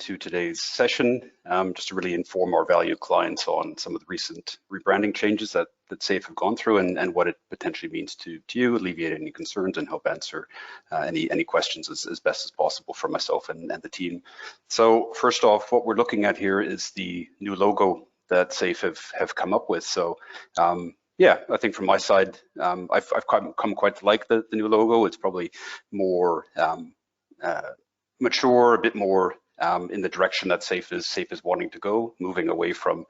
to today's session, just to really inform our valued clients on some of the recent rebranding changes that SAFE have gone through and what it potentially means to you, alleviate any concerns and help answer any questions as best as possible for myself and the team. So first off, what we're looking at here is the new logo that SAFE have come up with. So yeah, I think from my side, I've come quite to like the new logo. It's probably more mature, a bit more in the direction that SAFE is wanting to go, moving away from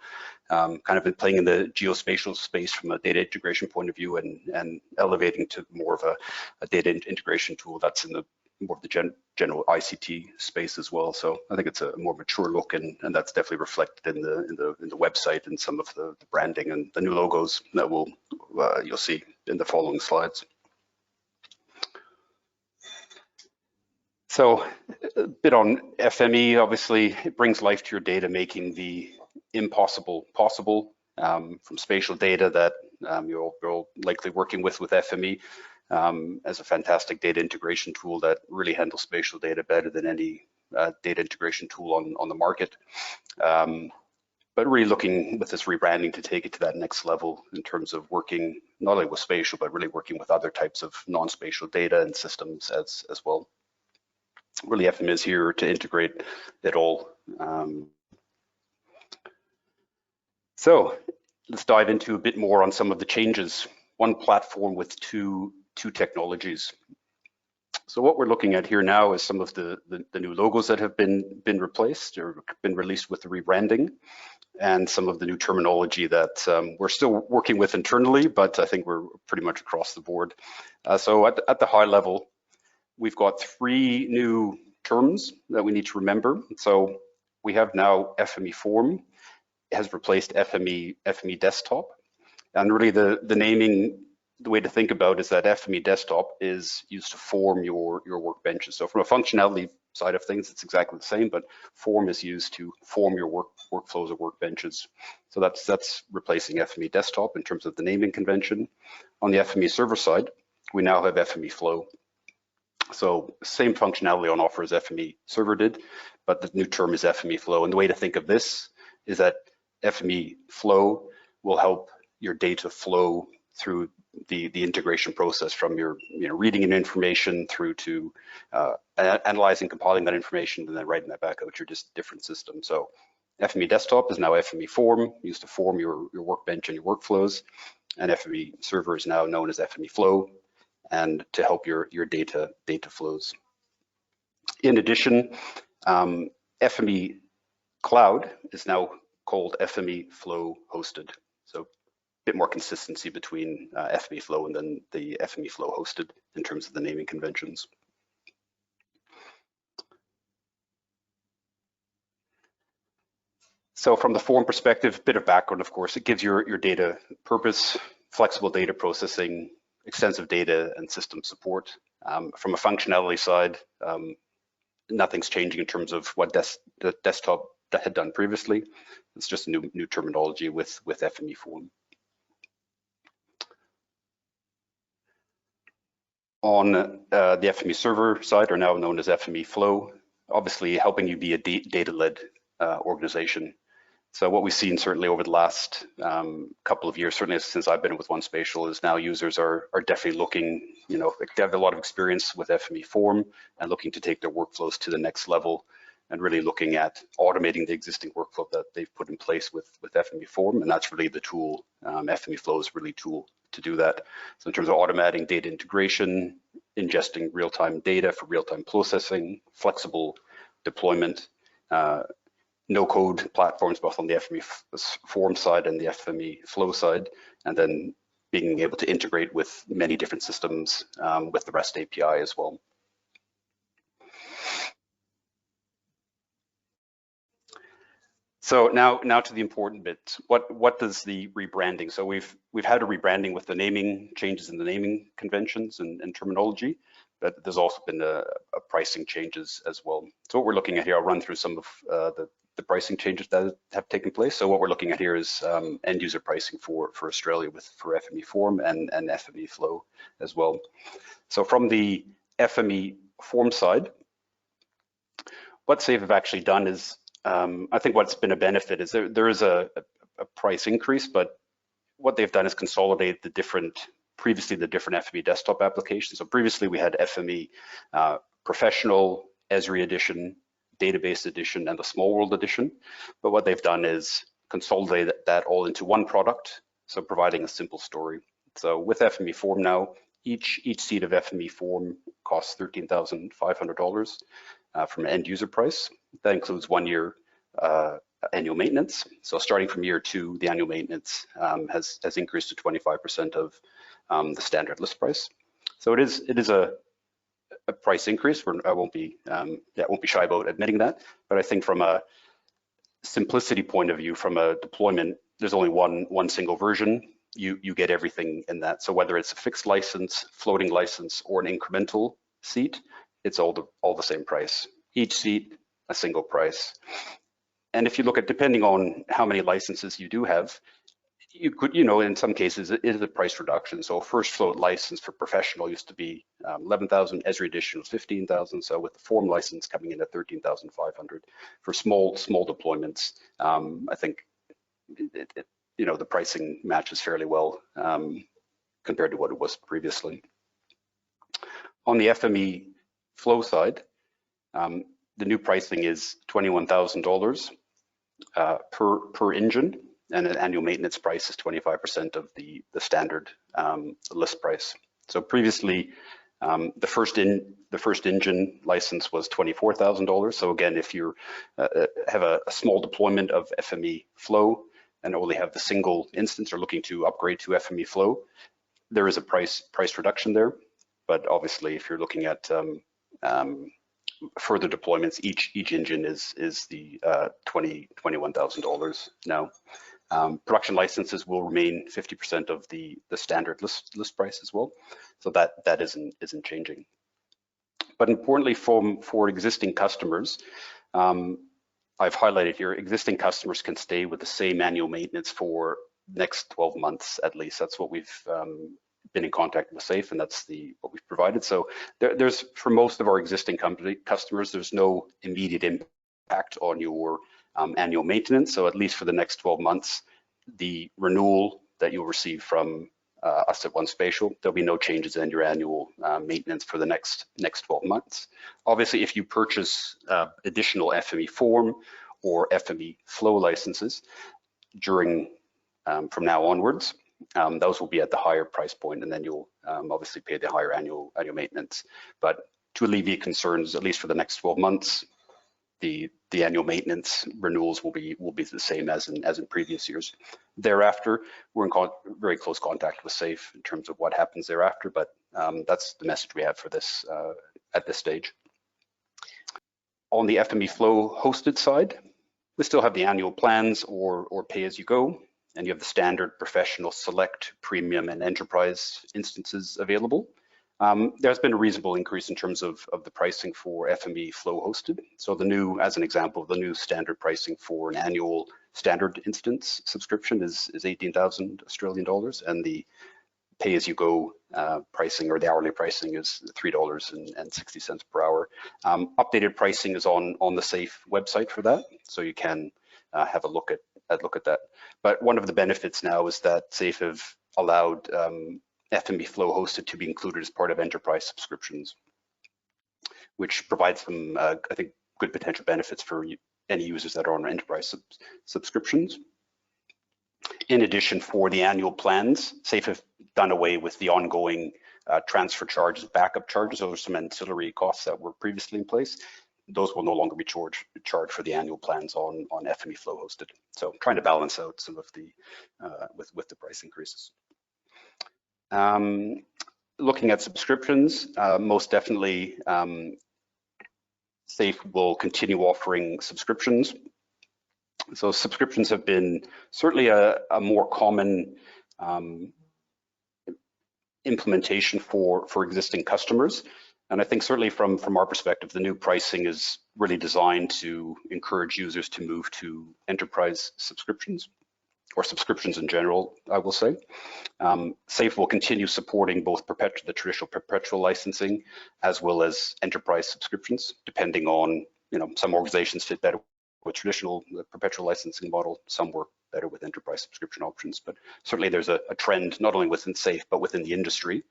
kind of playing in the geospatial space from a data integration point of view and elevating to more of a data integration tool that's in the more of the general ICT space as well. So I think it's a more mature look, and that's definitely reflected in the website and some of the branding and the new logos that you'll see in the following slides. So a bit on FME, obviously, it brings life to your data, making the impossible possible, from spatial data that you're likely working with FME as a fantastic data integration tool that really handles spatial data better than any data integration tool on the market. But really looking with this rebranding to take it to that next level in terms of working not only with spatial, but really working with other types of non-spatial data and systems as well. Really, FME is here to integrate it all. So let's dive into a bit more on some of the changes. One platform with two technologies. So what we're looking at here now is some of the new logos that have been replaced or been released with the rebranding, and some of the new terminology that we're still working with internally, but I think we're pretty much across the board. So at the high level, we've got three new terms that we need to remember. So we have now FME Form has replaced FME Desktop. And really the naming, the way to think about is that FME Desktop is used to form your workbenches. So from a functionality side of things, it's exactly the same, but Form is used to form your workflows or workbenches. So that's replacing FME Desktop in terms of the naming convention. On the FME server side, we now have FME Flow. So same functionality on offer as FME server did, but the new term is FME Flow. And the way to think of this is that FME Flow will help your data flow through the integration process from your reading in information through to analyzing, compiling that information, and then writing that back out to your different systems. So FME Desktop is now FME Form, used to form your workbench and your workflows, and FME Server is now known as FME Flow, and to help your data flows. In addition, FME Cloud is now called FME Flow Hosted. So a bit more consistency between FME Flow and then the FME Flow Hosted in terms of the naming conventions. So from the form perspective, a bit of background, of course, it gives your data purpose, flexible data processing, extensive data and system support. From a functionality side, nothing's changing in terms of what the desktop had done previously. It's just a new terminology with FME Form. On the FME server side, are now known as FME Flow, obviously helping you be a data-led organization. So what we've seen certainly over the last couple of years, certainly since I've been with OneSpatial, is now users are definitely looking, they have a lot of experience with FME Form and looking to take their workflows to the next level, and really looking at automating the existing workflow that they've put in place with FME Form, and that's really the tool. FME Flow is really a tool to do that. So in terms of automating data integration, ingesting real-time data for real-time processing, flexible deployment, no-code platforms, both on the FME Form side and the FME Flow side, and then being able to integrate with many different systems with the REST API as well. So now to the important bit. What does the rebranding? So we've had a rebranding with the naming changes in the naming conventions and terminology, but there's also been a pricing changes as well. So what we're looking at here, I'll run through some of the pricing changes that have taken place. So what we're looking at here is end user pricing for Australia for FME Form and FME Flow as well. So from the FME Form side, what SAFE have actually done is, I think what's been a benefit is there is a price increase, but what they've done is consolidate previously the different FME desktop applications. So previously we had FME Professional, Esri Edition, Database Edition, and the Small World Edition. But what they've done is consolidate that all into one product, so providing a simple story. So with FME Form now, each seat of FME Form costs $13,500 from an end user price. That includes 1 year annual maintenance. So starting from year 2, the annual maintenance has increased to 25% of the standard list price. So it is a price increase. I won't be shy about admitting that. But I think from a simplicity point of view, from a deployment, there's only one single version. You get everything in that. So whether it's a fixed license, floating license, or an incremental seat, it's all the same price. Each seat, a single price. And if you look at, depending on how many licenses you do have, you could, in some cases, it is a price reduction. So first float license for Professional used to be 11,000, Esri Edition was 15,000. So with the Form license coming in at 13,500 for small deployments, I think the pricing matches fairly well compared to what it was previously. On the FME Flow side, the new pricing is $21,000 per engine, and an annual maintenance price is 25% of the standard list price. So previously, the first engine license was $24,000. So again, if you have a small deployment of FME Flow and only have the single instance or looking to upgrade to FME Flow, there is a price reduction there. But obviously, if you're looking at further deployments, each engine is the $21,000 now. Production licenses will remain 50% of the standard list price as well, so that isn't changing. But importantly, for existing customers, I've highlighted here, existing customers can stay with the same annual maintenance for next 12 months at least. That's what we've been in contact with SAFE, and that's what we've provided. So there's, for most of our existing customers, there's no immediate impact on your annual maintenance. So at least for the next 12 months, the renewal that you'll receive from us at One Spatial, there'll be no changes in your annual maintenance for the next 12 months. Obviously, if you purchase additional FME Form or FME Flow licenses from now onwards, those will be at the higher price point, and then you'll obviously pay the higher annual maintenance. But to alleviate concerns, at least for the next 12 months, the annual maintenance renewals will be the same as in previous years. Thereafter, we're in very close contact with SAFE in terms of what happens thereafter, but that's the message we have for this at this stage. On the FME Flow hosted side, we still have the annual plans or pay-as-you-go, and you have the standard, Professional, Select, Premium, and Enterprise instances available. There's been a reasonable increase in terms of the pricing for FME Flow hosted. So as an example, the new standard pricing for an annual standard instance subscription is 18,000 Australian dollars, and the pay-as-you-go pricing, or the hourly pricing, is $3.60 per hour. Updated pricing is on the SAFE website for that, so you can have a look at that. But one of the benefits now is that SAFE have allowed FME Flow hosted to be included as part of enterprise subscriptions, which provides some, I think, good potential benefits for any users that are on enterprise subscriptions. In addition, for the annual plans, SAFE have done away with the ongoing transfer charges, backup charges. Those are some ancillary costs that were previously in place. Those will no longer be charged for the annual plans on FME Flow hosted. So trying to balance out some of the with the price increases. Looking at subscriptions, most definitely SAFE will continue offering subscriptions. So subscriptions have been certainly a more common implementation for existing customers. And I think certainly from our perspective, the new pricing is really designed to encourage users to move to enterprise subscriptions, or subscriptions in general, I will say. SAFE will continue supporting both the traditional perpetual licensing as well as enterprise subscriptions, depending on some organizations fit better with traditional perpetual licensing model, some work better with enterprise subscription options, but certainly there's a trend not only within SAFE, but within the industry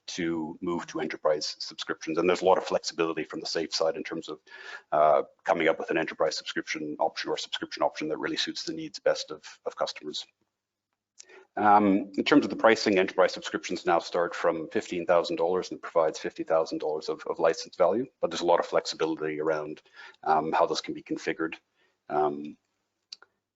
to move to enterprise subscriptions. And there's a lot of flexibility from the SAFE side in terms of coming up with an enterprise subscription option or subscription option that really suits the needs best of customers. In terms of the pricing, enterprise subscriptions now start from $15,000 and provides $50,000 of license value, but there's a lot of flexibility around how those can be configured.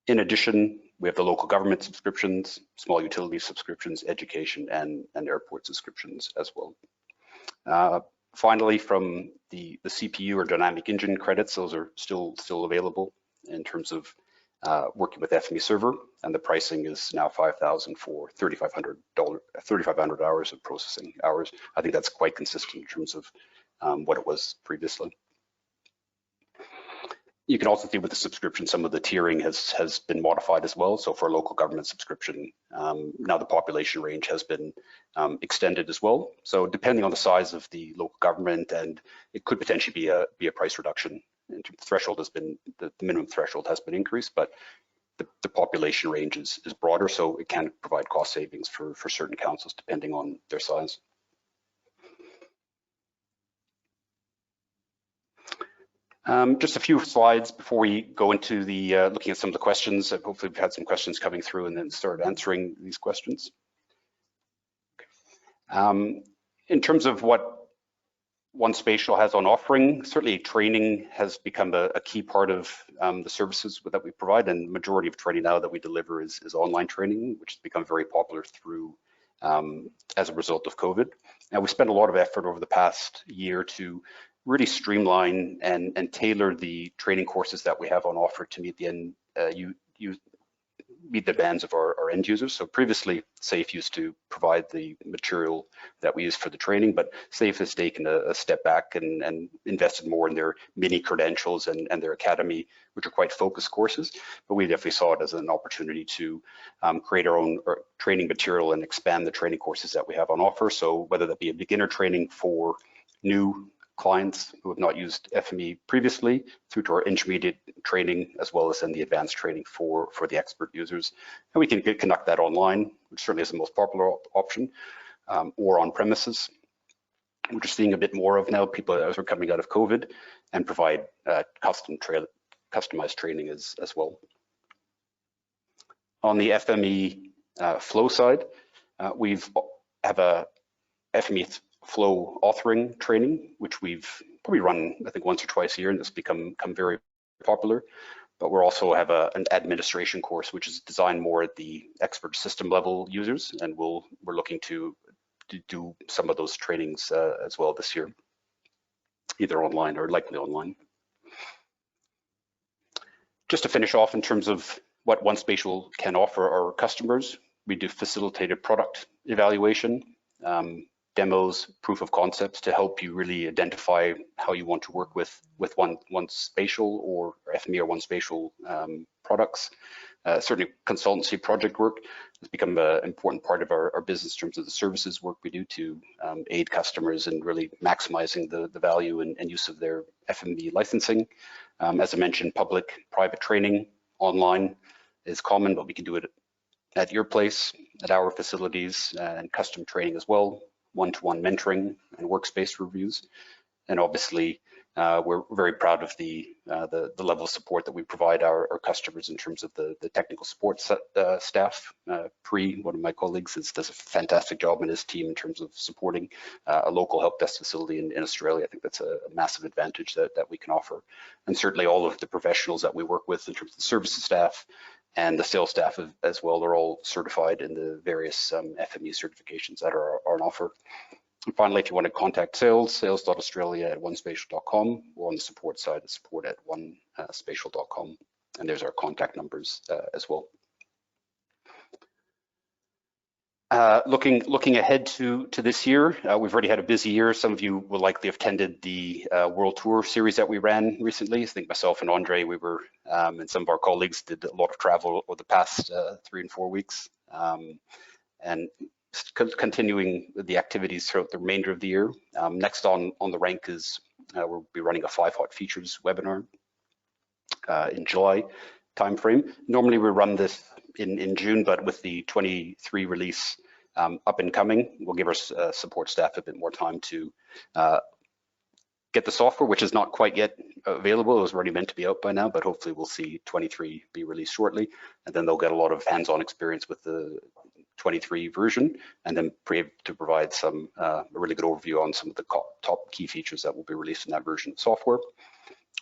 In addition, we have the local government subscriptions, small utility subscriptions, education, and airport subscriptions as well. Finally, from the CPU or dynamic engine credits, those are still available in terms of working with FME Server, and the pricing is now $5,000 for 3,500 hours of processing hours. I think that's quite consistent in terms of what it was previously. You can also see with the subscription, some of the tiering has been modified as well. So for a local government subscription, now the population range has been extended as well. So depending on the size of the local government, and it could potentially be a price reduction. The threshold has been, the minimum threshold has been increased, but the population range is broader, so it can provide cost savings for certain councils depending on their size. Just a few slides before we go into the looking at some of the questions. Hopefully we've had some questions coming through and then start answering these questions. Okay. In terms of what One Spatial has on offering, certainly training has become a key part of the services that we provide, and the majority of training now that we deliver is online training, which has become very popular through as a result of COVID. Now, we spent a lot of effort over the past year to really streamline and tailor the training courses that we have on offer to meet the meet the demands of our end users. So previously, SAFE used to provide the material that we use for the training, but SAFE has taken a step back and invested more in their mini credentials and their academy, which are quite focused courses. But we definitely saw it as an opportunity to create our own training material and expand the training courses that we have on offer. So whether that be a beginner training for new clients who have not used FME previously, through to our intermediate training, as well as in the advanced training for the expert users. And we can conduct that online, which certainly is the most popular option, or on premises. We're just seeing a bit more of now, people as we're coming out of COVID, and provide customized training as well. On the FME Flow side, we have a FME Flow authoring training, which we've probably run, I think, once or twice a year, and it's become very popular. But we also have an administration course, which is designed more at the expert system level users, and we're looking to do some of those trainings as well this year, either online or likely online. Just to finish off in terms of what One Spatial can offer our customers, we do facilitated product evaluation, demos, proof of concepts to help you really identify how you want to work with One Spatial or FME or One Spatial products. Certainly consultancy project work has become an important part of our business in terms of the services work we do to aid customers in really maximizing the value and use of their FME licensing. As I mentioned, public-private training online is common, but we can do it at your place, at our facilities, and custom training as well, one-to-one mentoring and workspace reviews. And obviously, we're very proud of the level of support that we provide our customers in terms of the technical support staff. One of my colleagues, does a fantastic job in his team in terms of supporting a local help desk facility in Australia. I think that's a massive advantage that we can offer. And certainly all of the professionals that we work with in terms of the services staff and the sales staff as well, they're all certified in the various FME certifications that are on offer. And finally, if you want to contact sales.australia@onespatial.com, or on the support side, support@onespatial.com. And there's our contact numbers as well. Looking ahead to this year, we've already had a busy year. Some of you will likely have attended the World Tour series that we ran recently. I think myself and Andre, we were, and some of our colleagues did a lot of travel over the past 3 and 4 weeks. And continuing the activities throughout the remainder of the year. Next on the rank is We'll be running a 5 hot features webinar in July timeframe. Normally we run this in June, but with the 23 release up and coming, we'll give our support staff a bit more time to get the software, which is not quite yet available. It was already meant to be out by now, but hopefully we'll see 23 be released shortly, and then they'll get a lot of hands-on experience with the 23 version, and then to provide some a really good overview on some of the top key features that will be released in that version of software.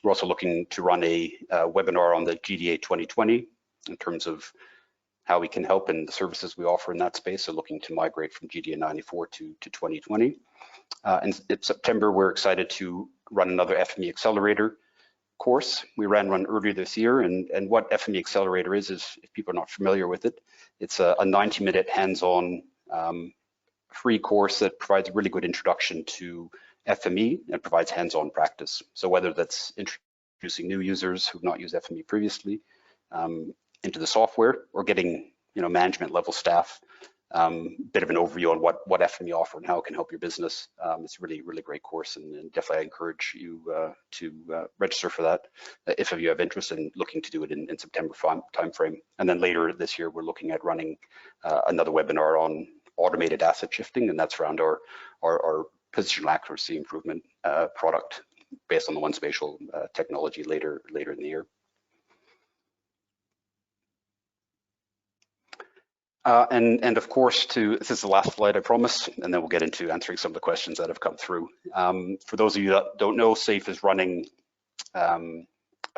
We're also looking to run a webinar on the GDA 2020 in terms of how we can help and the services we offer in that space. So looking to migrate from GDA 94 to 2020. And in September, we're excited to run another FME Accelerator course. We ran one earlier this year, and what FME Accelerator is if people are not familiar with it, it's a 90-minute hands-on free course that provides a really good introduction to FME and provides hands-on practice. So whether that's introducing new users who've not used FME previously into the software, or getting management level staff bit of an overview on what FME offer and how it can help your business. It's a really great course, and definitely I encourage you to register for that if you have interest in looking to do it in September timeframe. And then later this year, we're looking at running another webinar on automated asset shifting, and that's around our positional accuracy improvement product based on the One Spatial technology later in the year. And of course, this is the last slide, I promise, and then we'll get into answering some of the questions that have come through. For those of you that don't know, SAFE is running, I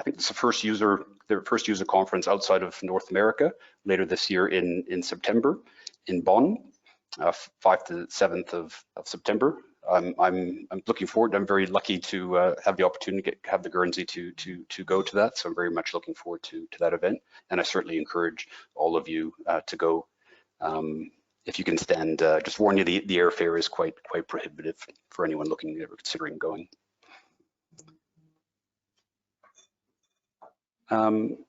think it's their first user conference outside of North America later this year in September in Bonn, 5th to 7th of September. I'm looking forward. I'm very lucky to have the opportunity to have the Guernsey to go to that. So I'm very much looking forward to that event, and I certainly encourage all of you to go. If you can stand, just warn you, the airfare is quite prohibitive for anyone looking or considering going.